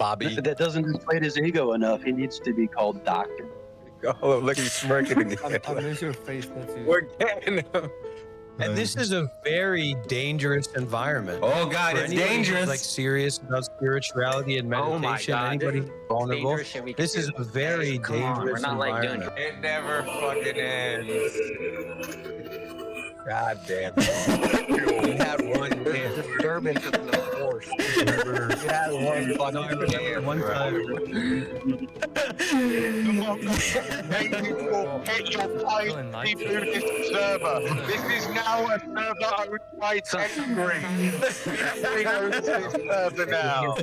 Bobby. That doesn't inflate his ego enough. He needs to be called doctor. Oh, look, he's smirking again. I miss your face. That's it. We're getting him. And this is a very dangerous environment. Oh God, For it's anybody who's, dangerous. like serious about spirituality and Oh my meditation, God, anybody this is vulnerable, dangerous and we this can is do- a very Come on, dangerous we're not like doing environment. It never fucking ends. God damn it. You had one chance. Disturbance in the force. You had one fucking chance, One bro. time, Feeling nice. server. This is now a server owned by Tendry. We own this server now.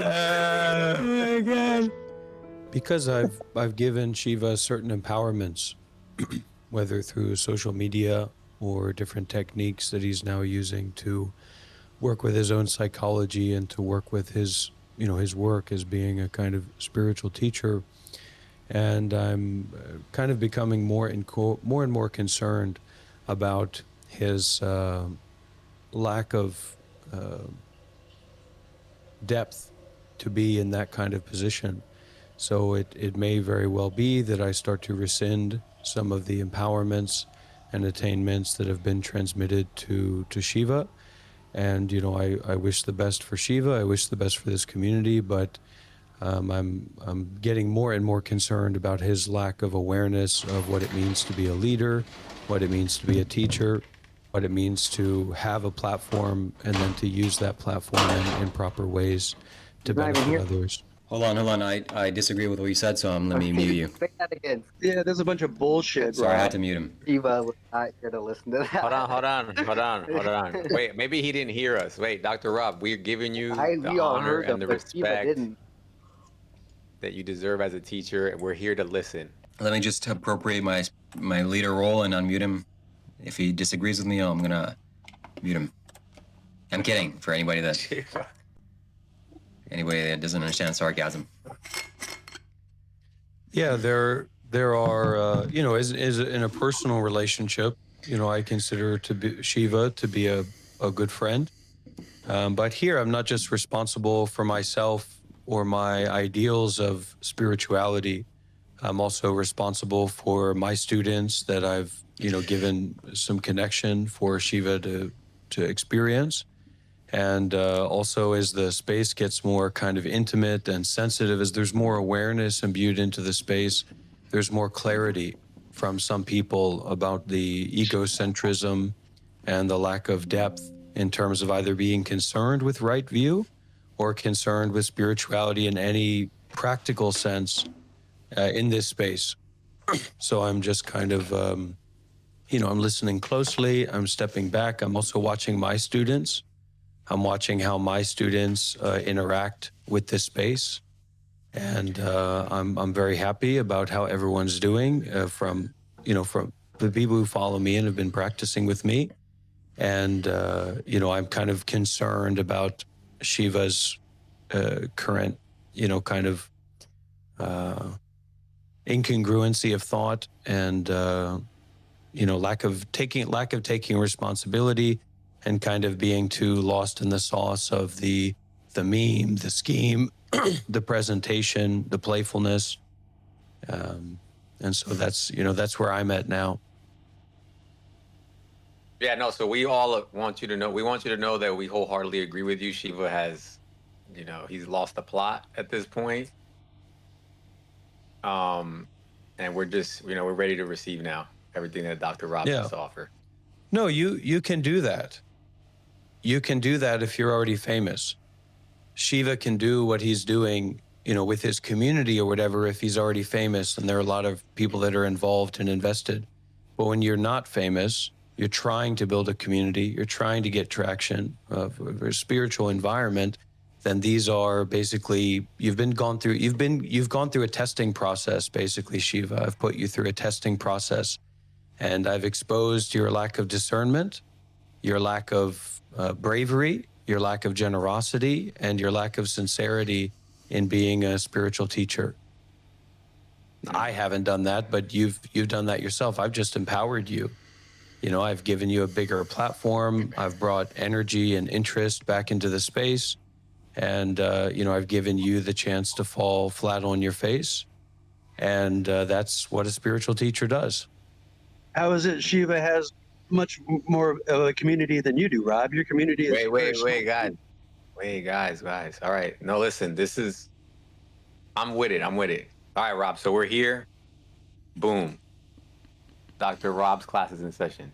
oh my God. Because I've given Shiva certain empowerments, whether through social media or different techniques that he's now using to work with his own psychology and to work with his, his work as being a kind of spiritual teacher. And I'm kind of becoming more and more concerned about his lack of depth to be in that kind of position. So it may very well be that I start to rescind some of the empowerments and attainments that have been transmitted to Shiva. And, I wish the best for Shiva. I wish the best for this community, but I'm getting more and more concerned about his lack of awareness of what it means to be a leader, what it means to be a teacher, what it means to have a platform and then to use that platform in proper ways to benefit others. Hold on. I disagree with what you said, so let me mute you. Say that again. Yeah, there's a bunch of bullshit, Sorry, I Rob. had to mute him. Shiva was not here to listen to that. Hold on. Wait, maybe he didn't hear us. Wait, Dr. Rob, we're giving you the We all honor heard him, and the but Shiva respect didn't. that you deserve as a teacher, and we're here to listen. Let me just appropriate my leader role and unmute him. If he disagrees with me, I'm gonna mute him. I'm kidding. For anybody that doesn't understand sarcasm. Yeah, there are, as in a personal relationship, I consider Shiva to be a good friend. But here, I'm not just responsible for myself or my ideals of spirituality. I'm also responsible for my students that I've, given some connection for Shiva to experience. And also as the space gets more kind of intimate and sensitive, as there's more awareness imbued into the space, there's more clarity from some people about the egocentrism and the lack of depth in terms of either being concerned with right view or concerned with spirituality in any practical sense in this space. So I'm just kind of, I'm listening closely, I'm stepping back, I'm also watching my students. I'm watching how my students interact with this space, and I'm very happy about how everyone's doing from the people who follow me and have been practicing with me. And I'm kind of concerned about Shiva's current, kind of incongruency of thought and lack of taking responsibility. And kind of being too lost in the sauce of the meme, the scheme, the presentation, the playfulness, and so that's where I'm at now. Yeah, no, so we all want you to know, that we wholeheartedly agree with you. Shiva has, he's lost the plot at this point. And we're just, we're ready to receive now everything that Dr. Rob has to offer. No, you can do that. You can do that if you're already famous. Shiva can do what he's doing, with his community or whatever if he's already famous, and there are a lot of people that are involved and invested. But when you're not famous, you're trying to build a community, you're trying to get traction of a spiritual environment, then these are basically, you've gone through a testing process, basically, Shiva. I've put you through a testing process, and I've exposed your lack of discernment, your lack of bravery, your lack of generosity, and your lack of sincerity in being a spiritual teacher. I haven't done that, but you've done that yourself. I've just empowered you. I've given you a bigger platform. I've brought energy and interest back into the space. And, I've given you the chance to fall flat on your face. And that's what a spiritual teacher does. How is it Shiva has much more of a community than you do, Rob? Your community is very Wait, small. guys. All right. No, listen, I'm with it. All right, Rob. So we're here. Boom. Dr. Rob's class is in session.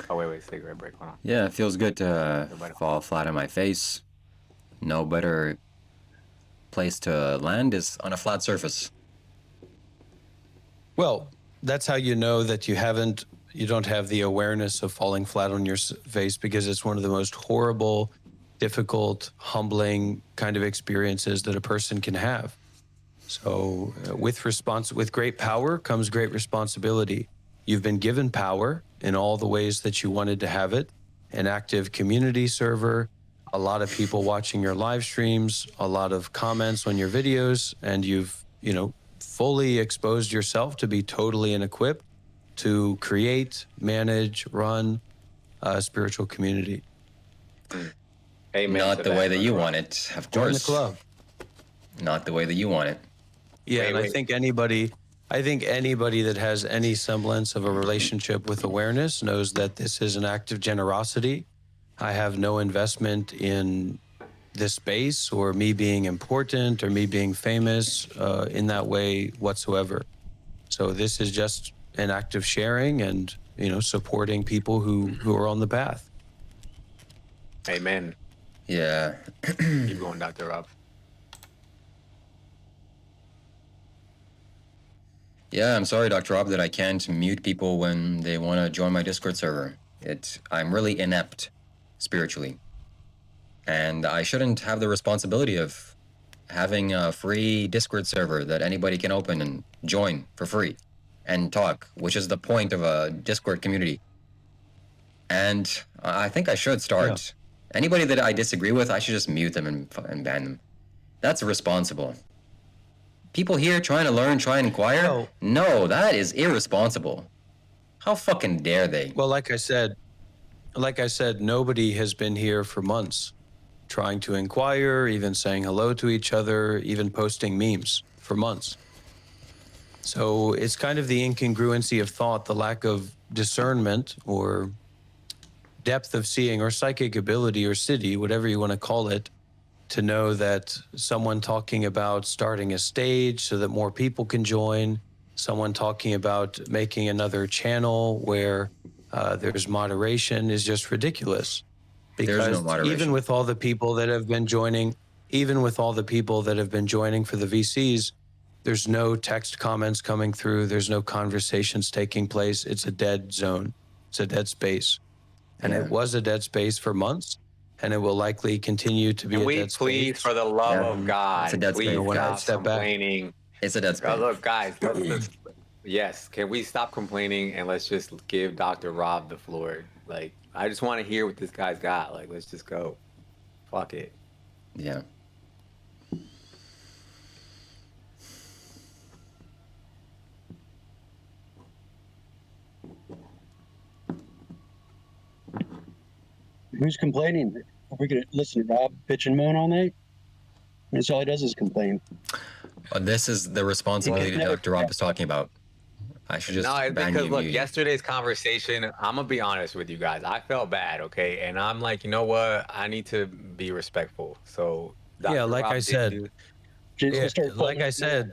Oh, wait, cigarette break. Hold on. Yeah, it feels good to fall flat on my face. No better place to land is on a flat surface. Well, that's how you know that you don't have the awareness of falling flat on your face, because it's one of the most horrible, difficult, humbling kind of experiences that a person can have. So with great power comes great responsibility. You've been given power in all the ways that you wanted to have it: an active community server, a lot of people watching your live streams, a lot of comments on your videos, and you've, fully exposed yourself to be totally unequipped to create, manage, run a spiritual community. Amen. Not the way that you want it, of Join the course. club. Not the way that you want it. Yeah, and I think anybody that has any semblance of a relationship with awareness knows that this is an act of generosity. I have no investment in this space or me being important or me being famous in that way whatsoever. So this is just an act of sharing and, supporting people who are on the path. Amen. Yeah. Keep going, Dr. Rob. Yeah, I'm sorry, Dr. Rob, that I can't mute people when they want to join my Discord server. I'm really inept spiritually. And I shouldn't have the responsibility of having a free Discord server that anybody can open and join for free and talk, which is the point of a Discord community. And I think I should start. Anybody that I disagree with, I should just mute them and ban them. That's responsible. People here trying to learn, try and inquire? No, that is irresponsible. How fucking dare they? Well, like I said, nobody has been here for months trying to inquire, even saying hello to each other, even posting memes for months. So it's kind of the incongruency of thought, the lack of discernment or depth of seeing or psychic ability or siddhi, whatever you want to call it, to know that someone talking about starting a stage so that more people can join, someone talking about making another channel where there's moderation is just ridiculous. Because There's no moderation. even with all the people that have been joining for the VCs, there's no text comments coming through. There's no conversations taking place. It's a dead zone. It's a dead space. And it was a dead space for months, and it will likely continue to be Can a we dead please, space. for the love of God, It's a dead please space. When I stop step back. complaining. It's a dead space. Look, guys, yes, can we stop complaining and let's just give Dr. Rob the floor? Like, I just want to hear what this guy's got. Like, let's just go. Fuck it. Yeah. Who's complaining? Are we going to listen to Rob bitch and moan all night? That's all he does is complain. This is the responsibility that Dr. Rob is talking about. I should just No, it's ban because you, look, mute you. yesterday's conversation, I'm gonna be honest with you guys. I felt bad, okay? And I'm like, you know what? I need to be respectful. So Yeah, like Rob I did said, do- Jason, Yeah, start like I said,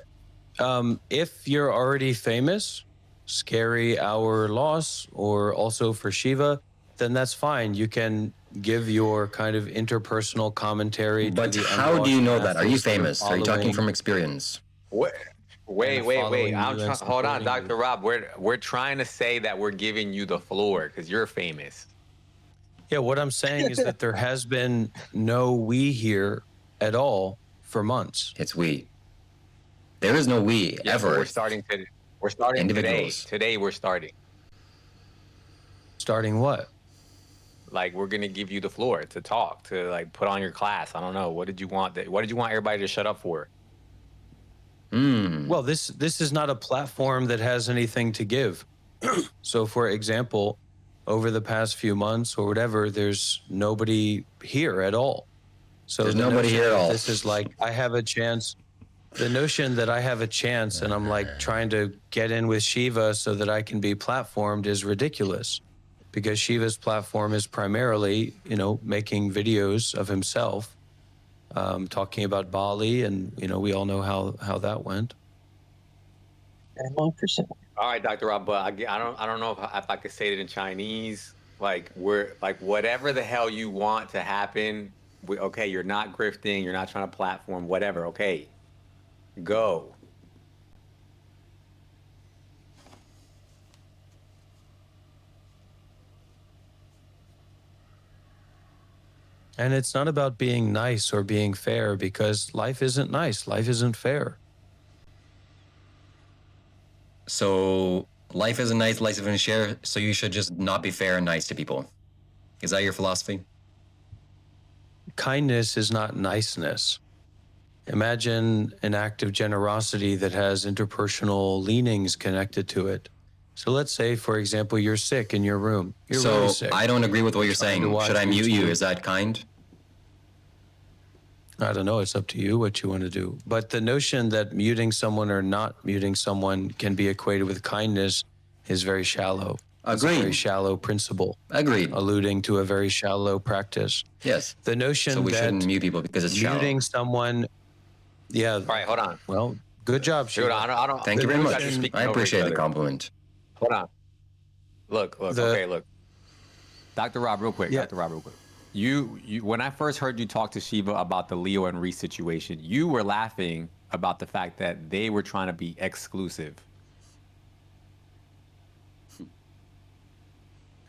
if you're already famous, scary our loss, or also for Shiva, then that's fine. You can give your kind of interpersonal commentary. But to the how do you know unwashed that? Are you masses that famous? Are you talking following- from experience? Wait. following I'm you and hold on, supporting Dr. you. Rob. We're trying to say that we're giving you the floor because you're famous. Yeah, what I'm saying is that there has been no we here at all for months. It's we. There is no we Yeah, ever. but we're starting Individuals. today. Today we're starting. Starting what? Like, we're gonna give you the floor to talk, to like put on your class. I don't know. What did you want everybody to shut up for? Well, this is not a platform that has anything to give. So, for example, over the past few months or whatever, there's nobody here at all. So There's the nobody notion here at that all. This is like, I have a chance. The notion that I have a chance and I'm like trying to get in with Shiva so that I can be platformed is ridiculous, because Shiva's platform is primarily, making videos of himself, talking about Bali, and we all know how that went. And a monk for some. All right, Dr. Rob, but I don't know if I could say it in Chinese. Like, whatever the hell you want to happen. Okay, you're not grifting. You're not trying to platform. Whatever. Okay, go. And it's not about being nice or being fair, because life isn't nice. Life isn't fair. So life isn't nice, life isn't fair, so you should just not be fair and nice to people. Is that your philosophy? Kindness is not niceness. Imagine an act of generosity that has interpersonal leanings connected to it. So let's say, for example, you're sick in your room. You're really sick. I don't agree with what you're Trying saying. to watch Should I mute you? YouTube. Is that kind? I don't know. It's up to you what you want to do. But the notion that muting someone or not muting someone can be equated with kindness is very shallow. It's a very Agreed. shallow principle, Agreed. alluding to a very shallow practice. Yes. The notion So we that shouldn't mute people because it's shallow. muting someone, yeah. All right, hold on. Well, good job, Dude, Shiva. I don't. Thank you very you much. guys are speaking I over appreciate each the other. compliment. Hold on. Look. Okay, look. Dr. Rob, real quick. Yeah. Dr. Rob, real quick. You, when I first heard you talk to Shiva about the Leo and Reese situation, you were laughing about the fact that they were trying to be exclusive.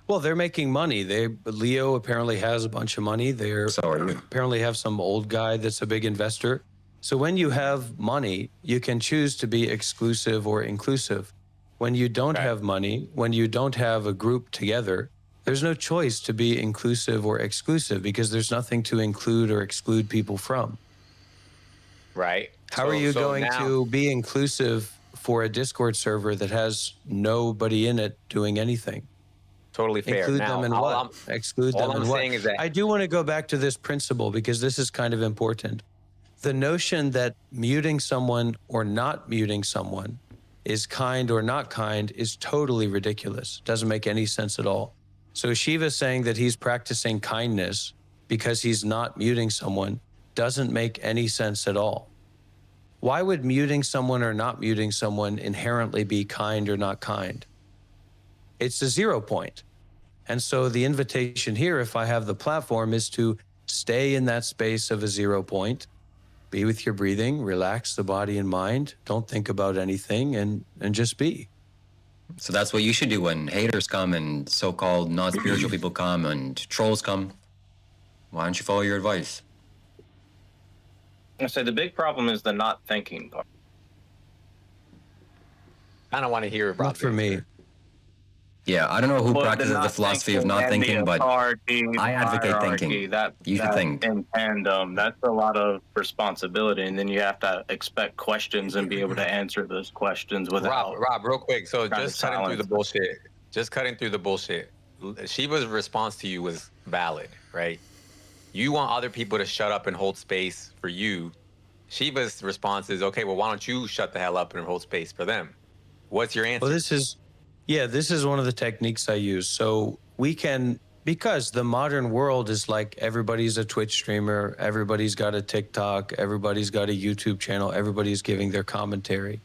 Well, they're making money. Leo apparently has a bunch of money. So are you. Apparently have some old guy that's a big investor. So when you have money, you can choose to be exclusive or inclusive. When you don't Okay. have money, when you don't have a group together, there's no choice to be inclusive or exclusive, because there's nothing to include or exclude people from. Right. How are you going to be inclusive for a Discord server that has nobody in it doing anything? Totally fair. Include Now, them in all what? Exclude all them I'm in what? saying is that- I do want to go back to this principle, because this is kind of important. The notion that muting someone or not muting someone is kind or not kind is totally ridiculous. Doesn't make any sense at all. So Shiva saying that he's practicing kindness because he's not muting someone doesn't make any sense at all. Why would muting someone or not muting someone inherently be kind or not kind? It's a 0 point. And so the invitation here, if I have the platform, is to stay in that space of a 0 point, be with your breathing, relax the body and mind, don't think about anything, and just be. So that's what you should do when haters come and so-called non-spiritual people come and trolls come. Why don't you follow your advice? I say the big problem is the not thinking part. I don't want to hear about Not for me. Yeah, I don't know who But practices the not philosophy of not and the thinking, but authority, I advocate hierarchy, thinking. That, You should that think. in tandem, that's a lot of responsibility, and then you have to expect questions and be able to answer those questions without. Rob, real quick. So Trying to just cutting through the silence. bullshit. Just cutting through the bullshit. Shiva's response to you was valid, right? You want other people to shut up and hold space for you. Shiva's response is, okay, well, why don't you shut the hell up and hold space for them? What's your answer? Well, this is one of the techniques I use. So we can, because the modern world is like everybody's a Twitch streamer, everybody's got a TikTok, everybody's got a YouTube channel, everybody's giving their commentary.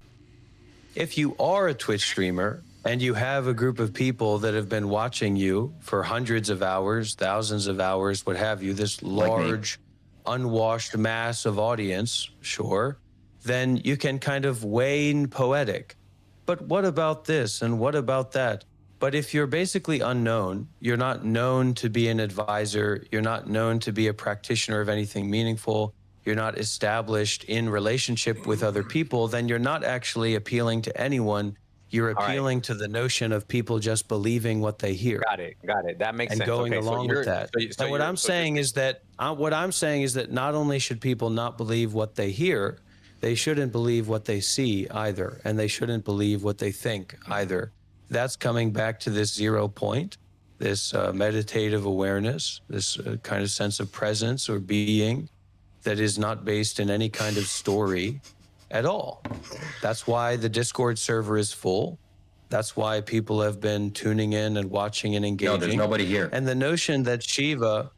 If you are a Twitch streamer and you have a group of people that have been watching you for hundreds of hours, thousands of hours, what have you, this large, unwashed mass of audience, sure, then you can kind of wane poetic. But what about this and what about that? But if you're basically unknown, you're not known to be an advisor, you're not known to be a practitioner of anything meaningful, you're not established in relationship with other people, then you're not actually appealing to anyone. You're right. appealing to the notion of people just believing what they hear Got it. That makes and sense. going Okay, so along you're- with that. so And what you're- I'm so saying you're- is that not only should people not believe what they hear, they shouldn't believe what they see either, and they shouldn't believe what they think either. That's coming back to this 0 point. this meditative awareness, this kind of sense of presence or being that is not based in any kind of story at all. That's why the Discord server is full. That's why people have been tuning in and watching and engaging. No, there's nobody here. And the notion that Shiva,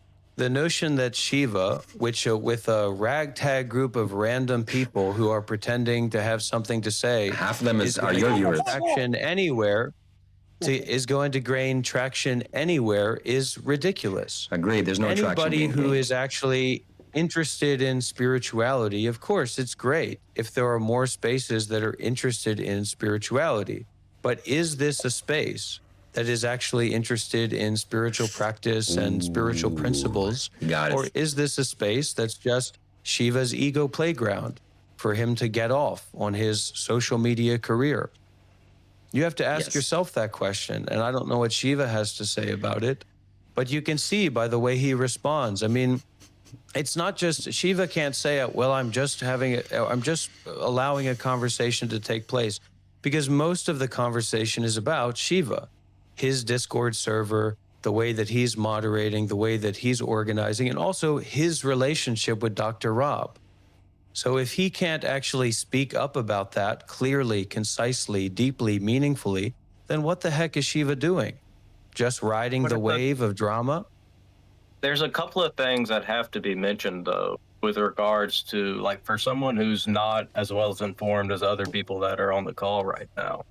which with a ragtag group of random people who are pretending to have something to say, Half of them are going your to gain viewers. traction anywhere, is going to gain traction anywhere is ridiculous. Agreed. There's no traction. Anybody who is actually interested in spirituality, of course, it's great if there are more spaces that are interested in spirituality. But is this a space that is actually interested in spiritual practice and spiritual principles? Got it. Or is this a space that's just Shiva's ego playground for him to get off on his social media career? You have to ask yourself that question. And I don't know what Shiva has to say about it, but you can see by the way he responds. I mean, it's not just Shiva can't say, well, I'm just allowing a conversation to take place, because most of the conversation is about Shiva, his Discord server, the way that he's moderating, the way that he's organizing, and also his relationship with Dr. Rob. So if he can't actually speak up about that clearly, concisely, deeply, meaningfully, then what the heck is Shiva doing? Just riding the wave of drama? There's a couple of things that have to be mentioned, though, with regards to, like, for someone who's not as well as informed as other people that are on the call right now.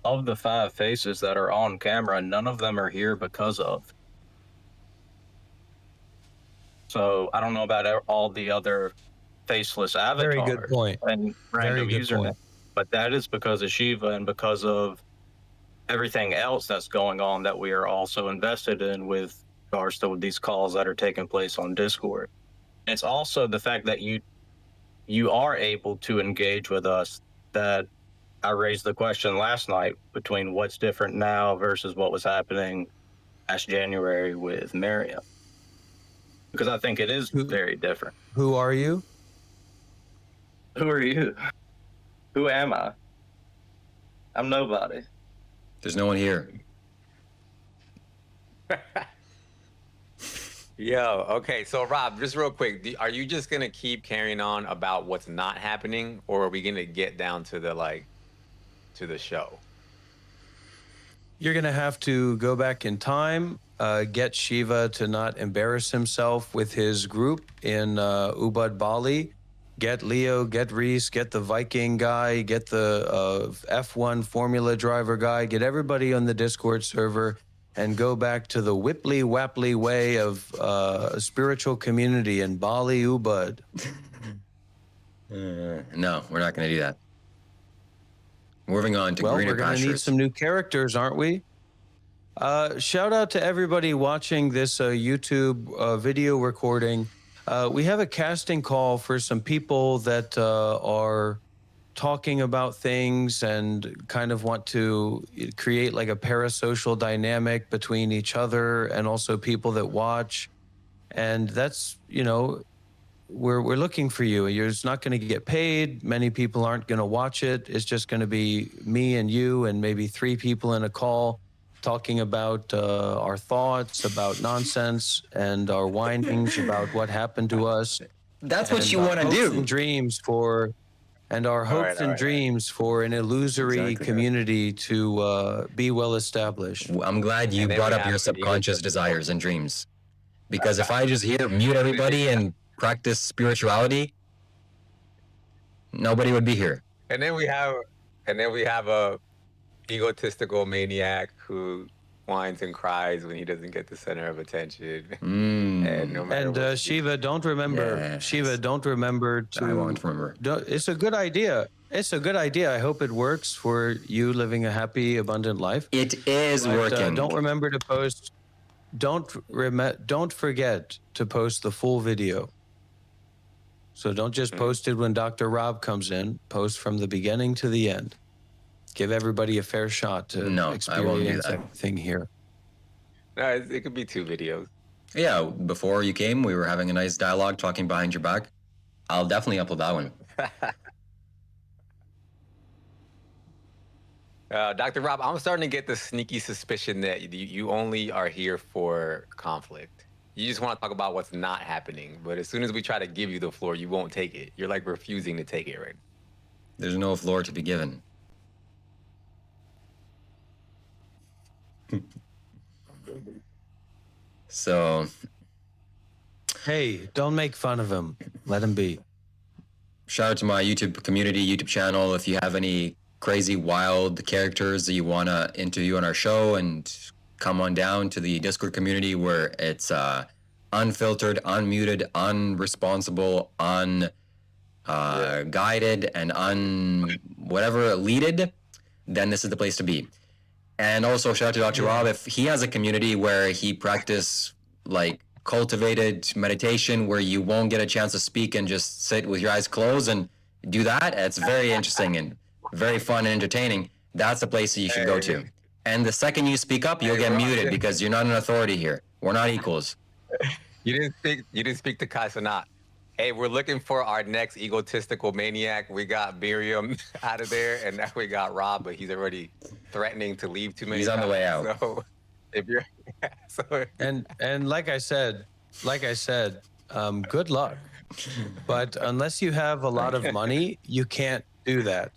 Of the 5 faces that are on camera, none of them are here because of. So I don't know about all the other faceless avatars. Very good point. And random Very good username. point. But that is because of Shiva and because of everything else that's going on that we are also invested in with regards to these calls that are taking place on Discord. It's also the fact that you are able to engage with us, that I raised the question last night between what's different now versus what was happening last January with Miriam. Because I think it is very different. Who are you? Who are you? Who am I? I'm nobody. There's no one here. Yo, okay. So Rob, just real quick, are you just gonna keep carrying on about what's not happening, or are we gonna get down to the show? You're going to have to go back in time, get Shiva to not embarrass himself with his group in Ubud, Bali. Get Leo, get Reese, get the Viking guy, get the F1 Formula driver guy, get everybody on the Discord server, and go back to the whipply wapply way of a spiritual community in Bali, Ubud. No, we're not going to do that. Moving on to greener we're going to pastures. need some new characters, aren't we? Shout out to everybody watching this YouTube video recording. We have a casting call for some people that are talking about things and kind of want to create like a parasocial dynamic between each other and also people that watch. And that's, we're looking for you. You're just not going to get paid. Many people aren't going to watch it. It's just going to be me and you and maybe 3 people in a call talking about our thoughts, about nonsense, and our whinings about what happened to us. That's what you want to do. And dreams for, and our hopes and dreams for an illusory community to be well established. I'm glad you brought up your subconscious desires and dreams, because if I just mute everybody and practice spirituality, nobody would be here. And then we have a egotistical maniac who whines and cries when he doesn't get the center of attention. And no matter what Shiva, don't remember. Yes. Shiva, don't remember to. I won't remember. It's a good idea. It's a good idea. I hope it works for you living a happy, abundant life. It is But, working. don't remember to post. Don't forget to post the full video. So don't just post it when Dr. Rob comes in. Post from the beginning to the end. Give everybody a fair shot to experience I won't do that. everything here. No, it could be 2 videos. Yeah, before you came, we were having a nice dialogue talking behind your back. I'll definitely upload that one. Dr. Rob, I'm starting to get the sneaky suspicion that you only are here for conflict. You just want to talk about what's not happening. But as soon as we try to give you the floor, you won't take it. You're like refusing to take it, right? There's no floor to be given. So, Hey, don't make fun of him. Let him be. shout out to my YouTube community, YouTube channel. If you have any crazy, wild characters that you want to interview on our show, and come on down to the Discord community where it's unfiltered, unmuted, unresponsible, guided, and whatever eluded, then this is the place to be. And also shout out to Dr. Rob, if he has a community where he practice like cultivated meditation where you won't get a chance to speak and just sit with your eyes closed and do that, it's very interesting and very fun and entertaining. That's the place that you should go to. And the second you speak up, you'll get muted because you're not an authority here. We're not equals. You didn't speak to Kai Sanat. Hey, we're looking for our next egotistical maniac. We got Miriam out of there, and now we got Rob, but he's already threatening to leave too many He's on the way out. So if you're And like I said, good luck. But unless you have a lot of money, you can't do that.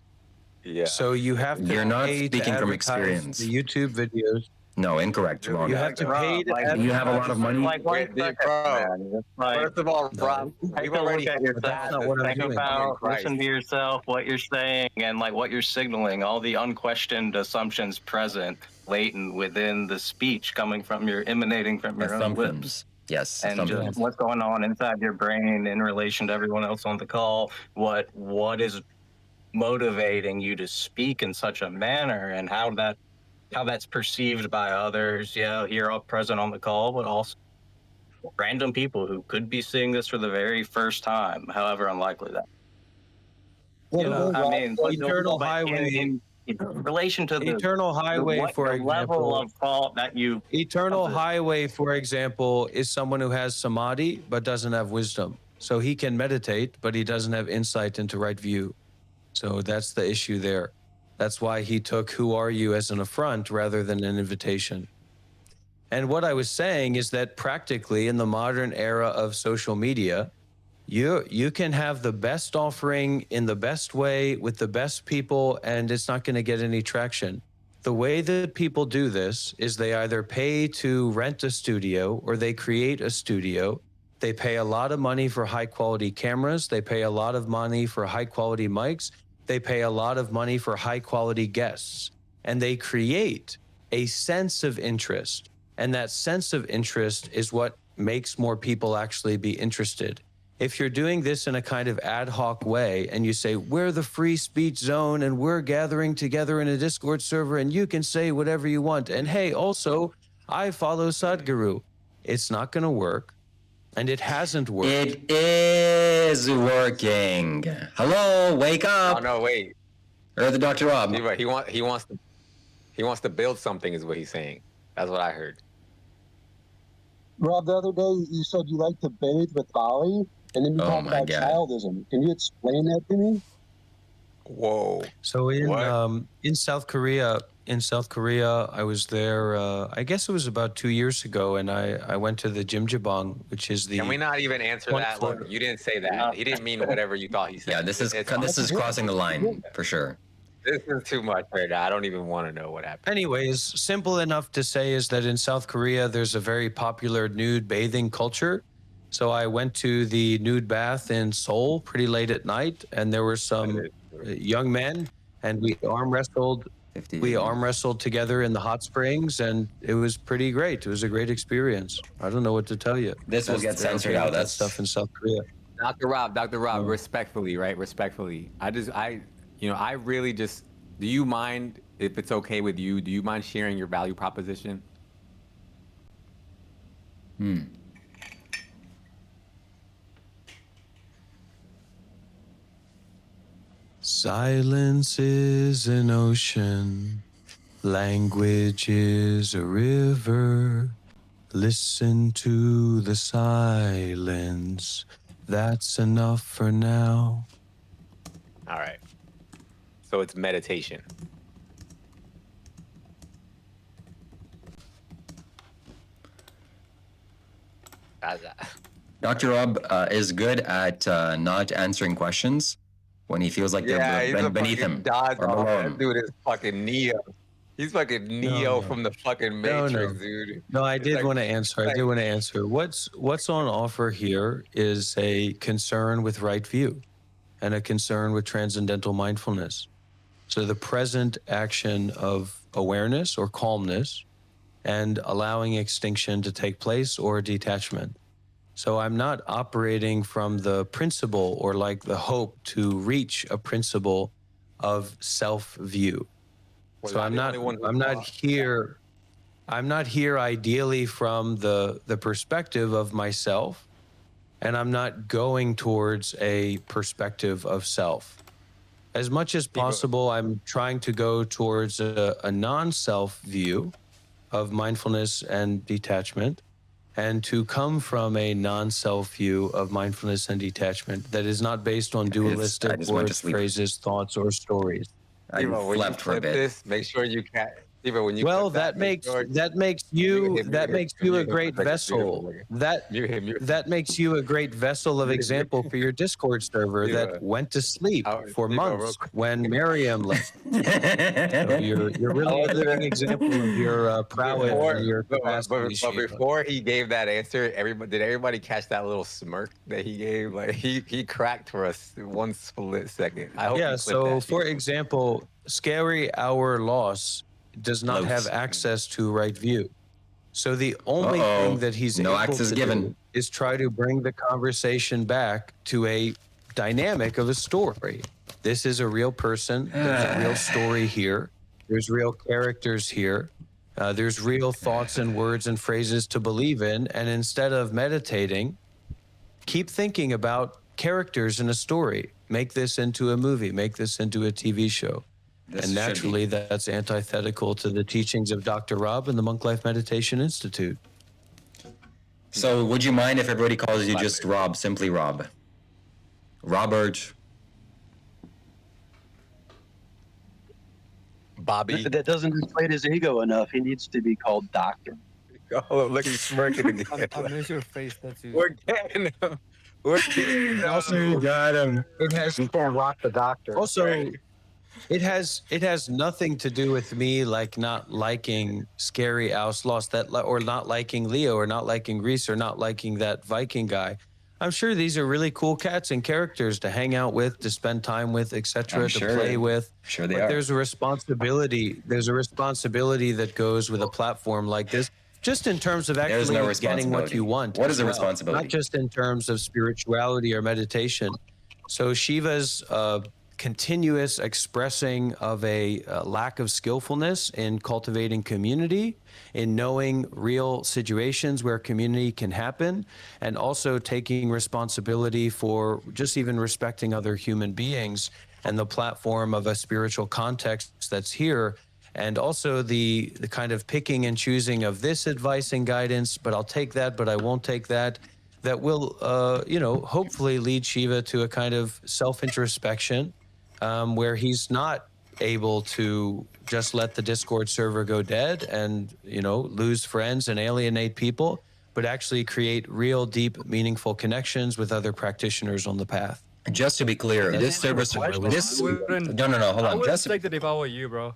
yeah. So you have to You're not pay to speaking from advertise experience. the YouTube videos. No, incorrect. Wrong. You have to pay to Like, you have a lot of money. Like, Wait, one second, bro. man. It's like, First of all, Rob, take we've a already look at yourself. That's not what I'm Think doing. about, Christ. listen to yourself, what you're saying, and like what you're signaling. All the unquestioned assumptions present, latent within the speech coming from emanating from your own lips. Assumptions. Yes, And assumptions. just what's going on inside your brain in relation to everyone else on the call. What is motivating you to speak in such a manner, and how that's perceived by others. Yeah, here all present on the call, but also random people who could be seeing this for the very first time, however unlikely that. You know, I mean, Eternal but Highway. in relation to the Eternal Highway, for the level example. of fault that you Eternal Highway, for example, is someone who has samadhi but doesn't have wisdom. So he can meditate, but he doesn't have insight into right view. So that's the issue there. That's why he took "Who are you?" as an affront rather than an invitation. And what I was saying is that practically in the modern era of social media, you can have the best offering in the best way with the best people, and it's not going to get any traction. The way that people do this is they either pay to rent a studio or they create a studio. They pay a lot of money for high quality cameras. They pay a lot of money for high quality mics. They pay a lot of money for high quality guests. And they create a sense of interest. And that sense of interest is what makes more people actually be interested. If you're doing this in a kind of ad hoc way and you say, we're the free speech zone and we're gathering together in a Discord server and you can say whatever you want. And hey, also, I follow Sadhguru. It's not going to work. And it hasn't worked. It is working. Hello, wake Oh up. no, wait. Or the Dr. Rob. He wants to build something, is what he's saying. That's what I heard. Rob, the other day you said you like to bathe with Bali, and then you Oh talk my about God. childism. Can you explain that to me? Whoa. So in South Korea, I was there. I guess it was about 2 years ago, and I went to the Jimjibang, which is the. Can we not even answer that? Look, you didn't say that. He didn't mean whatever you thought he said. Yeah, this is It's crossing the line for sure. This is too much right now. I don't even want to know what happened. Anyways, simple enough to say is that in South Korea, there's a very popular nude bathing culture. So I went to the nude bath in Seoul pretty late at night, and there were some young men, and we arm wrestled. 50. We arm wrestled together in the hot springs, and it was pretty great. It was a great experience. I don't know what to tell you. This will That's- get censored they're okay out. with that That's stuff in South Korea. Dr. Rob, respectfully, right? Respectfully. I really just, do you mind, if it's okay with you, do you mind sharing your value proposition? Silence is an ocean. Language is a river. Listen to the silence. That's enough for now. All right. So it's meditation. Dr. Rob is good at not answering questions when he feels like Yeah, he's they're a beneath fucking him dodge or off. below That him. dude is fucking Neo. He's fucking Neo No. from the fucking No, Matrix, no. dude. No, I It's did like- want to answer. I did want to answer. What's on offer here is a concern with right view and a concern with transcendental mindfulness. So the present action of awareness or calmness and allowing extinction to take place or detachment. So I'm not operating from the principle or like the hope to reach a principle of self-view. Was So I I'm the not only one who I'm not thought- here I'm not here ideally from the perspective of myself, and I'm not going towards a perspective of self. As much as possible, I'm trying to go towards a non-self view of mindfulness and detachment, and to come from a non-self view of mindfulness and detachment that is not based on I dualistic just went to words, sleep. phrases, thoughts, or stories. I Steve-O, when you slept for a clip bit. this, make sure you can. Steve-O, when you Well, clip that makes make sure you mute him, that mute him, makes you mute a him great for a second, mute him vessel. for a second. That Mute him, mute him. that makes you a great vessel of example for your Discord server Yeah. that went to sleep for Steve-O, real months quick. when Miriam left. So you're really a living example of your prowess and your capacity, But Shiva. before he gave that answer, everybody catch that little smirk that he gave? Like he cracked for us one split second. I hope Yeah. you clip So, that. for example, Scary Hour Loss does not have Loose. access to right view. So the only thing that he's No able access to given. do is try to bring the conversation back to a dynamic of a story. This is a real person. There's a real story here. There's real characters here. There's real thoughts and words and phrases to believe in. And instead of meditating, keep thinking about characters in a story. Make this into a movie. Make this into a TV show. This And should be. naturally, that's antithetical to the teachings of Dr. Rob and the Monk Life Meditation Institute. So, would you mind if everybody calls you just Rob, simply Rob? Robert. Bobby. That doesn't inflate his ego enough. He needs to be called Doctor. Oh, look, he's smirking again. I miss your face tattoo. We're getting him. We're getting him. Also, got him. it has You can't rock the doctor. also it has nothing to do with me like not liking Scary House Lost or not liking Leo or not liking Reese or not liking that Viking guy. I'm sure these are really cool cats and characters to hang out with, to spend time with, etc., I'm to sure. play with. Sure they But are. there's a responsibility. There's a responsibility that goes with a platform like this, just in terms of There's actually no getting what responsibility. you want. What as is the well, responsibility? Not just in terms of spirituality or meditation. So Shiva's continuous expressing of a lack of skillfulness in cultivating community, in knowing real situations where community can happen, and also taking responsibility for just even respecting other human beings and the platform of a spiritual context that's here. And also the kind of picking and choosing of this advice and guidance, but I'll take that, but I won't take that. That will, hopefully lead Shiva to a kind of self-introspection where he's not able to just let the Discord server go dead and, lose friends and alienate people, but actually create real, deep, meaningful connections with other practitioners on the path. Just to be clear, this service. I No, wouldn't hold I on. wouldn't Just take it if I were you, bro.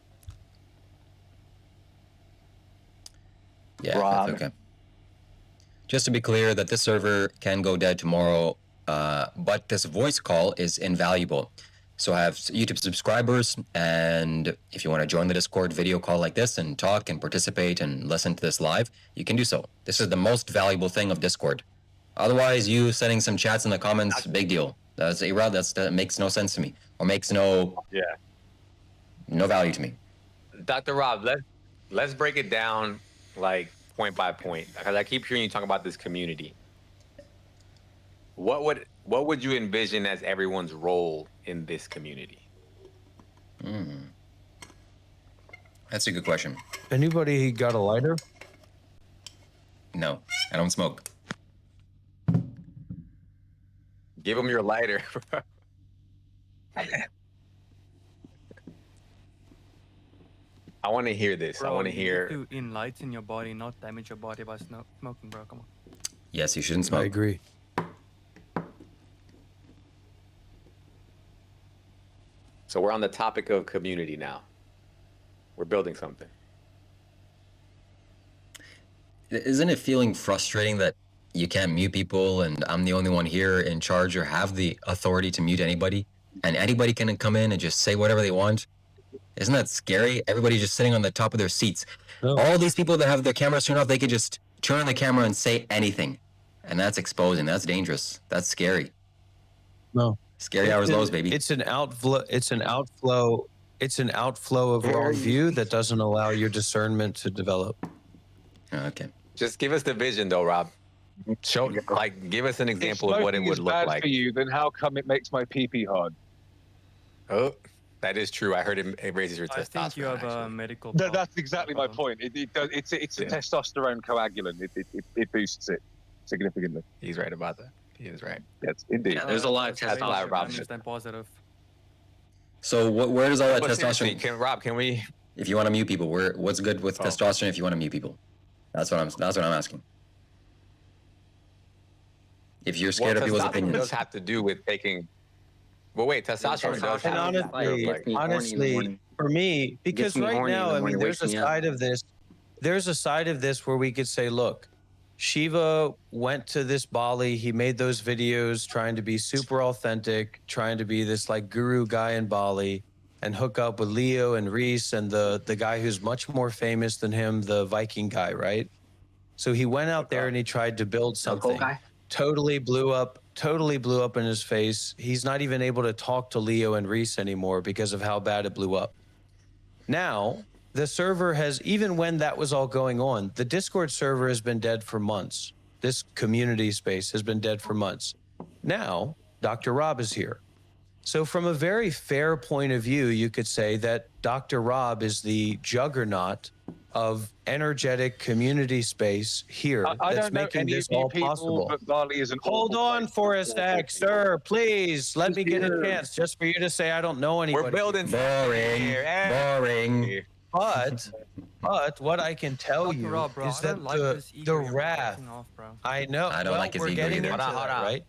yeah, Rob. that's okay. Just to be clear, that this server can go dead tomorrow, but this voice call is invaluable. So I have YouTube subscribers, and if you want to join the Discord video call like this and talk and participate and listen to this live, you can do so. This is the most valuable thing of Discord. Otherwise, you sending some chats in the comments, big deal. That's irrelevant. That makes no sense to me, or makes no value to me. Dr. Rob, let's break it down like point by point, because I keep hearing you talk about this community. What would you envision as everyone's role in this community? That's a good question. Anybody got a lighter? No, I don't smoke. Give them your lighter. I want to hear this. I Bro, want to you hear. need to enlighten your body, not damage your body by smoking, bro. Come on. Yes, you shouldn't I smoke. agree. So we're on the topic of community now. We're building something. Isn't it feeling frustrating that you can't mute people and I'm the only one here in charge or have the authority to mute anybody? And anybody can come in and just say whatever they want? Isn't that scary? Everybody's just sitting on the top of their seats. No. All these people that have their cameras turned off, they could just turn on the camera and say anything. And that's exposing. That's dangerous. That's scary. No. Scary hours lows, baby. It's an outflow. It's an outflow. It's an outflow of wrong view that doesn't allow your discernment to develop. Okay. Just give us the vision, though, Rob. Show, like, give us an example of what it would look bad like. for you, then how come it makes my pee hard? Oh, that is true. I heard it raises your I testosterone. think you have a actually. medical. No, problem. that's exactly my point. It's a testosterone coagulant. It boosts it significantly. He's right about that. He is right. Yes, indeed. Yeah, there's a lot of That's a lot of testosterone. Rob. Then positive. So where does all that But seriously, testosterone? Rob, can we? If you want to mute people, what's good with Oh. testosterone? If you want to mute people, that's what I'm asking. If you're scared of people's testosterone opinions, does have to do with taking. Well, wait, testosterone does And have honestly, for me, because me right horny in now, the I mean, morning, there's a wakes me up. side of this. There's a side of this where we could say, look, Shiva went to this Bali. He made those videos trying to be super authentic, trying to be this like guru guy in Bali and hook up with Leo and Reese and the guy who's much more famous than him, the Viking guy, right? So he went out there and he tried to build something. guy? Totally blew up in his face. He's not even able to talk to Leo and Reese anymore because of how bad it blew up. Now, the server has, even when that was all going on, the Discord server has been dead for months. This community space has been dead for months. Now, Dr. Rob is here. So from a very fair point of view, you could say that Dr. Rob is the juggernaut of energetic community space here I that's don't know making any this of you all people, possible. but Bali is an Hold awful on place. for a sec, sir. Please let me get a here. chance just for you to say I don't know anybody. We're building boring, here. Eh? boring. But what I can tell Dr. you Rob, bro, is I that don't like the this ego you're wrath. projecting off, bro. I know. I don't like his we're ego getting either. into Hold on, that, right?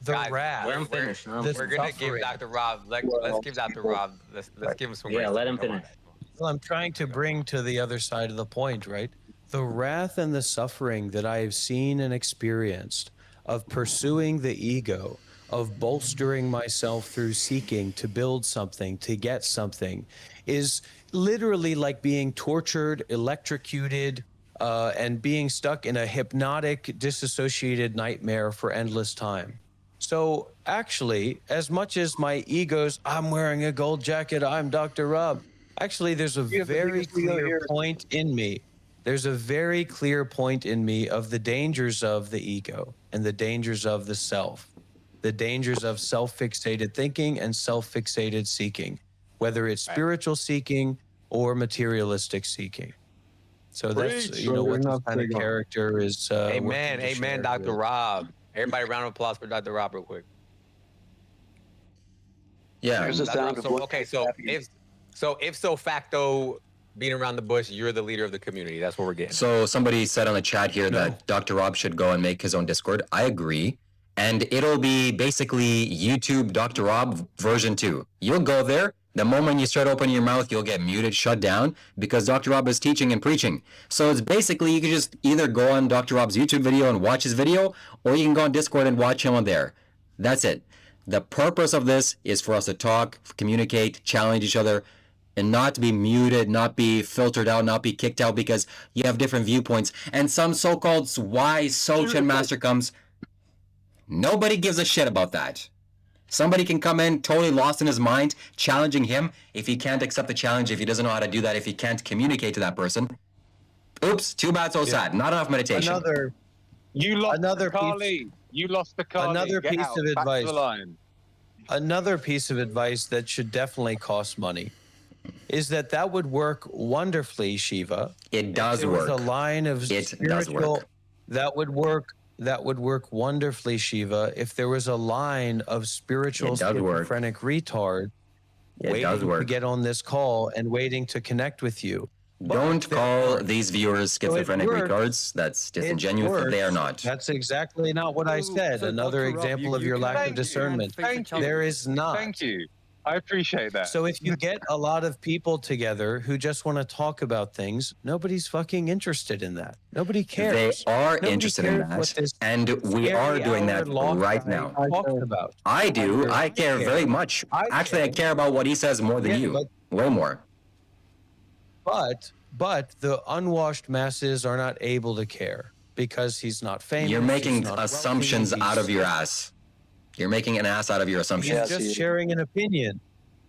The Guys, wrath. Let him finish. This We're gonna give suffering. Dr. Rob. Let's give Dr. Rob. Let's give him some. Yeah, grace. let him Come on. finish. Well, I'm trying to bring to the other side of the point, right? The wrath and the suffering that I have seen and experienced of pursuing the ego, of bolstering myself through seeking to build something, to get something, is literally like being tortured, electrocuted, and being stuck in a hypnotic, disassociated nightmare for endless time. So actually, as much as my ego's, I'm wearing a gold jacket, I'm Dr. Rob, actually, there's a very clear point in me. There's a very clear point in me of the dangers of the ego and the dangers of the self, the dangers of self-fixated thinking and self-fixated seeking, whether it's spiritual seeking or materialistic seeking. So that's, you know, what this kind of character is. Amen. working to Amen, share Dr. with. Rob. Everybody, round of applause for Dr. Rob, real quick. Yeah. There's a Dr. sound Rob, of so, okay, so ipso facto, being around the bush, you're the leader of the community. That's what we're getting. So somebody said on the chat here that Dr. Rob should go and make his own Discord. I agree. And it'll be basically YouTube Dr. Rob version 2. You'll go there. The moment you start opening your mouth, you'll get muted, shut down, because Dr. Rob is teaching and preaching. So it's basically, you can just either go on Dr. Rob's YouTube video and watch his video, or you can go on Discord and watch him on there. That's it. The purpose of this is for us to talk, communicate, challenge each other, and not be muted, not be filtered out, not be kicked out because you have different viewpoints. And some so-called wise Sochan master comes. Nobody gives a shit about that. Somebody can come in totally lost in his mind, challenging him. If he can't accept the challenge, if he doesn't know how to do that, if he can't communicate to that person, oops, too bad, so sad. Not enough meditation. You lost Another the Kali. You lost the Kali. Another Get piece out. of Back to advice. the line. Another piece of advice that should definitely cost money is that would work wonderfully, Shiva. It does There work. was a line of It does spiritual work. that would work. That would work wonderfully, Shiva, if there was a line of spiritual It does work. schizophrenic retard It waiting does to work. get on this call and waiting to connect with you. Don't call these viewers schizophrenic works. retards. That's disingenuous if they are not. That's exactly not what I said. So Another Dr. Rob, example you- of you your can- lack of Thank you. discernment. Thank you. There is not. Thank you. I appreciate that. So if you get a lot of people together who just want to talk about things, nobody's fucking interested in that. Nobody They cares. are Nobody interested in cares what that, this and we are doing that scary-hour-long right guy now. talks about. I do. I care very much. I Actually, I care. care about what he says more than Yeah, you. Way more. But the unwashed masses are not able to care because he's not famous. You're he's making not wealthy, assumptions out of your ass. You're making an ass out of your He's assumptions. just sharing an opinion.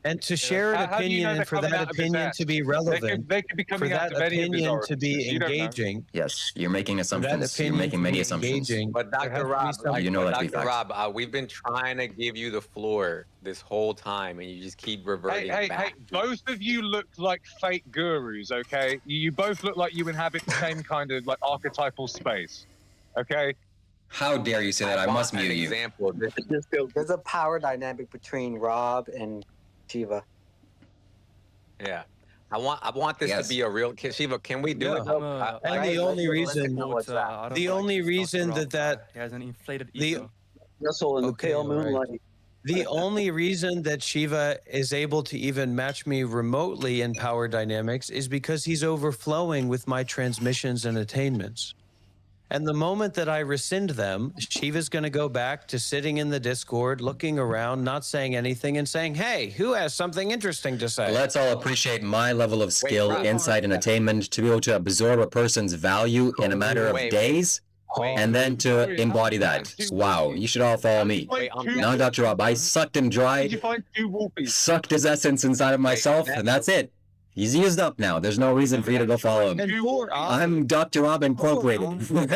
And to share an How do you know opinion they're and for coming that out of his opinion ass? to be They relevant, could be for coming out that of any of his opinion to be orifices. You don't know. engaging, Yes, you're making for that assumptions. You're opinion making to many be assumptions. engaging, But there has Dr. to be Rob, some- You know that to be Dr. fact. Rob, we've been trying to give you the floor this whole time, and you just keep reverting Hey, back. both of you look like fake gurus, okay? You both look like you inhabit the same kind of like archetypal space, okay? How dare you say that? I want must an mute you. example. There's a power dynamic between Rob and Shiva. Yeah. I want this Yes. to be a real Shiva. Can we do Yeah. it though? And Right, the only let's reason, know what's that. the only reason that he has an inflated the- ego. Russell in the Okay, pale all right. moonlight. the only reason that Shiva is able to even match me remotely in power dynamics is because he's overflowing with my transmissions and attainments. And the moment that I rescind them, Shiva's going to go back to sitting in the Discord, looking around, not saying anything, and saying, "Hey, who has something interesting to say?" Let's all appreciate my level of skill, Rob. insight, and attainment to be able to absorb a person's value in a matter of Wait. days, and then to embody that. Wow, you should all follow me. Wait, Now, Dr. Rob, I sucked him dry, Did you find two wolfies? sucked his essence inside of myself, and that's it. He's used up now. There's no reason for you to go follow him. And poor Adi. I'm Dr. Rob Incorporated. Poor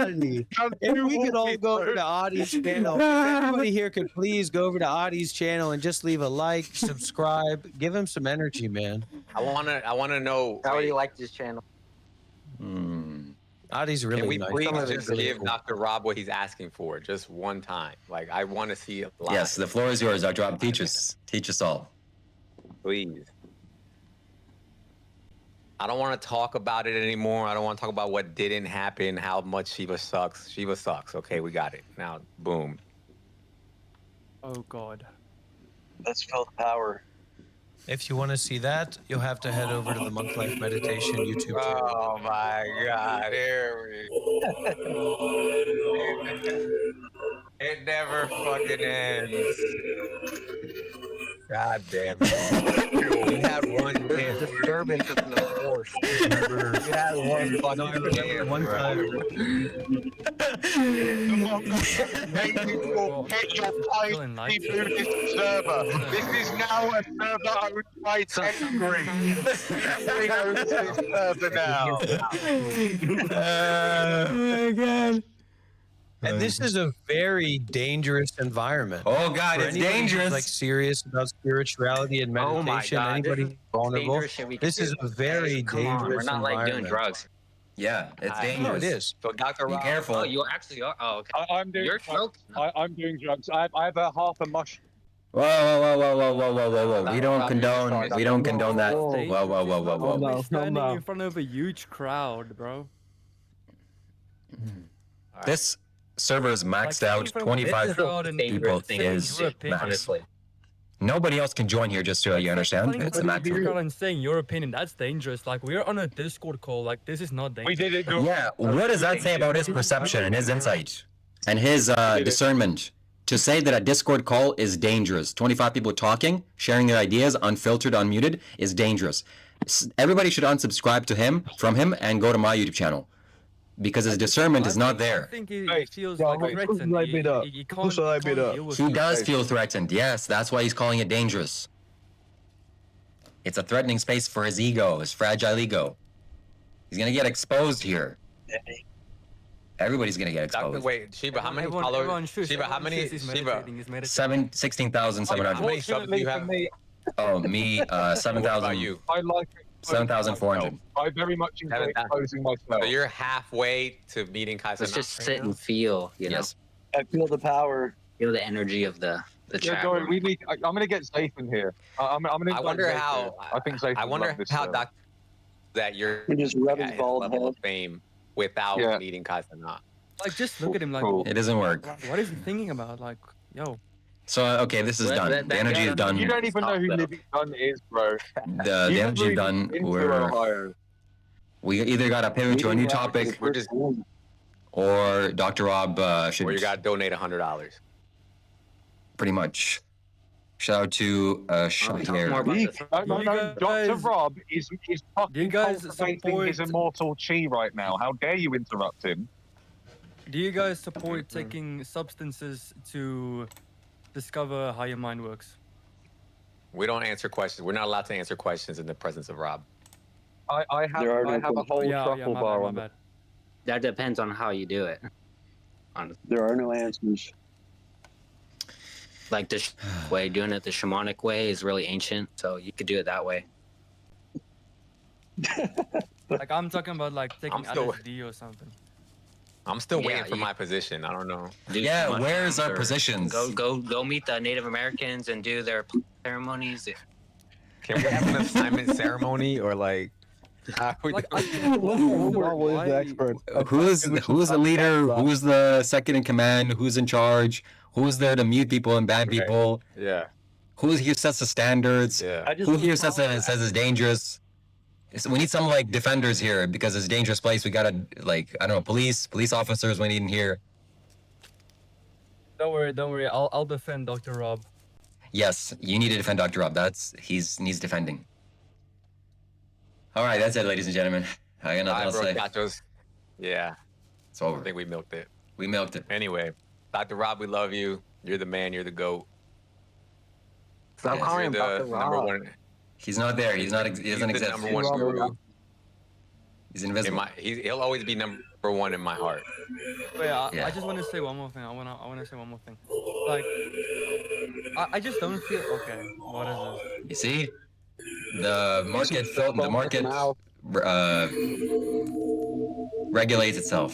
Adi. If we could all go over to Adi's channel, if everybody here could please go over to Adi's channel and just leave a like, subscribe, give him some energy, man. I wanna know. I already wait, liked this channel. Adi's really Can we nice. please Adi's just really give cool. Dr. Rob what he's asking for just one time? Like I want to see it live. Yes, the floor is yours, Dr. Rob. Teach us. Teach us all. Please. I don't want to talk about it anymore. I don't want to talk about what didn't happen, how much Shiva sucks. Shiva sucks. Okay, we got it. Now, boom. Oh God. Let's feel the power. If you want to see that, you'll have to head over to the Monk Life Meditation YouTube channel. Oh my God! Here we. It never fucking ends. God damn it! We had one chance. Disturbance of the force. We had one fucking chance. One time. Thank you for hit your Feeling pipe light. through this server. This is now a server owned by Tengri. Tengri owns this server now. Oh my God. And this is a very dangerous environment. Oh, God, For it's anybody who's, dangerous. like serious about spirituality and Oh my meditation, God, anybody this who's vulnerable. dangerous shit we can This is do. a very Come on, dangerous we're not like doing environment. drugs. Yeah, it's No, dangerous. No, it is. So, Dr. Be Rob, careful. Oh, you actually are? Oh, okay. I'm doing You're drugs. smoking? I'm doing drugs. I have a half a mushroom. Whoa, whoa, whoa, whoa, whoa, whoa, whoa, whoa. We don't condone. We don't condone that. Whoa, Stage, whoa, whoa, whoa, whoa, We're whoa. standing in front of a huge crowd, bro. This server is maxed out. 25 people is max. honestly. Nobody else can join here, just so you understand. It's the max. And saying your opinion, that's dangerous. Like we're on a Discord call. Like this is not dangerous. We did it. Good. Yeah, what does that say about his perception and his insight and his discernment? To say that a Discord call is dangerous, 25 people talking, sharing their ideas, unfiltered, unmuted, is dangerous. Everybody should unsubscribe to him, from him, and go to my YouTube channel. Because his discernment is not I there. think he Hey, feels yeah, like wait, threatened. who's light beat up? He Who's light beat up? deal with He it. does feel threatened, yes, that's why he's calling it dangerous. It's a threatening space for his ego, his fragile ego. He's gonna get exposed here. Everybody's gonna get Dr. exposed. Wait, Shiva, how many Everyone followers? shush, Shiva, how everyone many? shush, he's Shiva, meditating, he's meditating. 16,700. How many subs do you have? For me, Oh, me, What about 7,000. you? I like it. 7,400. I very much enjoy 7,000. exposing myself. So you're halfway to meeting Kaisa. Let's just sit and feel, you know, Yes. I feel the power. feel the energy of the Yeah, chat Dory, room. we need. I'm gonna get safe in here. I'm gonna. I wonder invite Zafe how. in. I think Zafe I would wonder love this how server. that you're And just rub his at his bald level head. of fame without Yeah. needing Kazana. Like, just look at him. Like, Cool. It doesn't work. what is he thinking about? Like, yo, So okay, this is Well, done. that- The that- energy yeah, is done. You don't even know who Stop, Living Gun is, bro. The You've energy is never done. even been to We're Ohio. we either gotta pivot to a new topic, We're just, or Dr. Rob should or you got to donate $100. pretty much. Shout out to Talk Shahir. more about No, this. no, You no. Dr. guys- Rob is you fucking guys cultivating his support- immortal chi right now. How dare you interrupt him? do you guys support taking substances to discover how your mind works? We don't answer questions. We're not allowed to answer questions in the presence of Rob. I have There are no I have a whole Yeah, truffle my bar bad, on my the bad. That depends on how you do it. There are no answers. Like the way, doing it the shamanic way is really ancient, so you could do it that way. Like, I'm talking about like taking I'm still- LSD or something. I'm still Yeah, waiting for you- my position. I don't know. Do Yeah, mushrooms where's our or positions? Go meet the Native Americans and do their ceremonies. Can we have an assignment ceremony or like? How we Like, doing? Who's the leader? Who's the second in command? Who's in charge? Who's there to mute people and ban Okay. people? Yeah, Who here sets the standards? yeah. I just Who here says it's dangerous? We need some like defenders here because it's a dangerous place. We gotta like I don't know police officers. We need in here. Don't worry. I'll defend Dr. Rob. Yes, you need to defend Dr. Rob. He's defending. All right, that's it, ladies and gentlemen. I got nothing Bye, else to bro, say. Gachos. Yeah, It's I over. think we milked it. We milked it. Anyway, Dr. Rob, we love you. You're the man. You're the goat. Stop Yes. calling You're him the Dr. number Rob. one. He's not there. He doesn't He's the exist. number one guru. He's In invisible. he'll always be number one in my heart. Wait, I Yeah. just want to say one more thing. I wanna say one more thing. Like, I just don't feel okay. What is this? You see, the market regulates itself.